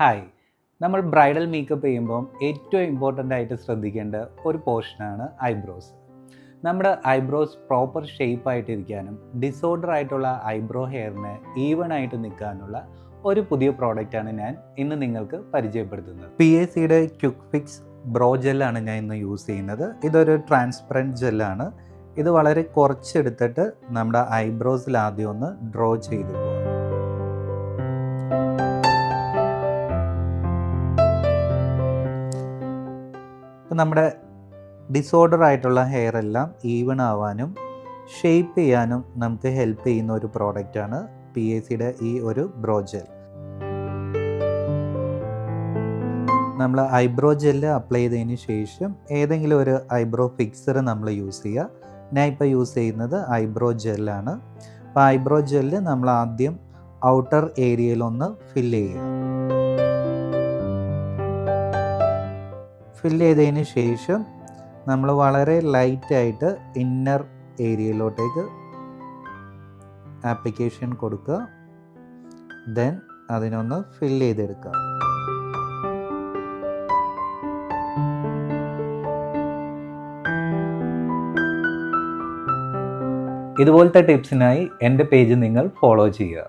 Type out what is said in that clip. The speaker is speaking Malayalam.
ഹായ്, നമ്മൾ ബ്രൈഡൽ മേക്കപ്പ് ചെയ്യുമ്പം ഏറ്റവും ഇമ്പോർട്ടൻ്റ് ആയിട്ട് ശ്രദ്ധിക്കേണ്ട ഒരു പോർഷനാണ് ഐബ്രോസ്. നമ്മുടെ ഐബ്രോസ് പ്രോപ്പർ ഷേപ്പ് ആയിട്ടിരിക്കാനും ഡിസോർഡർ ആയിട്ടുള്ള ഐബ്രോ ഹെയറിന് ഈവൺ ആയിട്ട് നിൽക്കാനുള്ള ഒരു പുതിയ പ്രോഡക്റ്റാണ് ഞാൻ ഇന്ന് നിങ്ങൾക്ക് പരിചയപ്പെടുത്തുന്നത്. PACയുടെ ക്വിക്ക് ഫിക്സ് ബ്രോ ജെല്ലാണ് ഞാൻ ഇന്ന് യൂസ് ചെയ്യുന്നത്. ഇതൊരു ട്രാൻസ്പെറൻറ്റ് ജെല്ലാണ്. ഇത് വളരെ കുറച്ചെടുത്തിട്ട് നമ്മുടെ ഐബ്രോസിൽ ആദ്യം ഒന്ന് ഡ്രോ ചെയ്തു പോകാം. ഇപ്പം നമ്മുടെ ഡിസോർഡർ ആയിട്ടുള്ള ഹെയർ എല്ലാം ഈവൺ ആവാനും ഷേപ്പ് ചെയ്യാനും നമുക്ക് ഹെൽപ്പ് ചെയ്യുന്ന ഒരു പ്രോഡക്റ്റാണ് PACയുടെ ഈ ഒരു ബ്രോ ജെൽ. നമ്മൾ ഐബ്രോ ജെല്ല് അപ്ലൈ ചെയ്തതിന് ശേഷം ഏതെങ്കിലും ഒരു ഐബ്രോ ഫിക്സർ നമ്മൾ യൂസ് ചെയ്യുക. ഞാൻ ഇപ്പോൾ യൂസ് ചെയ്യുന്നത് ഐബ്രോ ജെല്ലാണ്. അപ്പോൾ ഐബ്രോ ജെല്ല് നമ്മൾ ആദ്യം ഔട്ടർ ഏരിയയിലൊന്ന് ഫില്ല് ചെയ്യുക. ഫില്ല് ചെയ്തതിന് ശേഷം നമ്മൾ വളരെ ലൈറ്റായിട്ട് ഇന്നർ ഏരിയയിലോട്ടേക്ക് ആപ്ലിക്കേഷൻ കൊടുക്കുക. ദെൻ അതിനൊന്ന് ഫില്ല് ചെയ്തെടുക്കുക. ഇതുപോലത്തെ ടിപ്സിനായി എൻ്റെ പേജ് നിങ്ങൾ ഫോളോ ചെയ്യുക.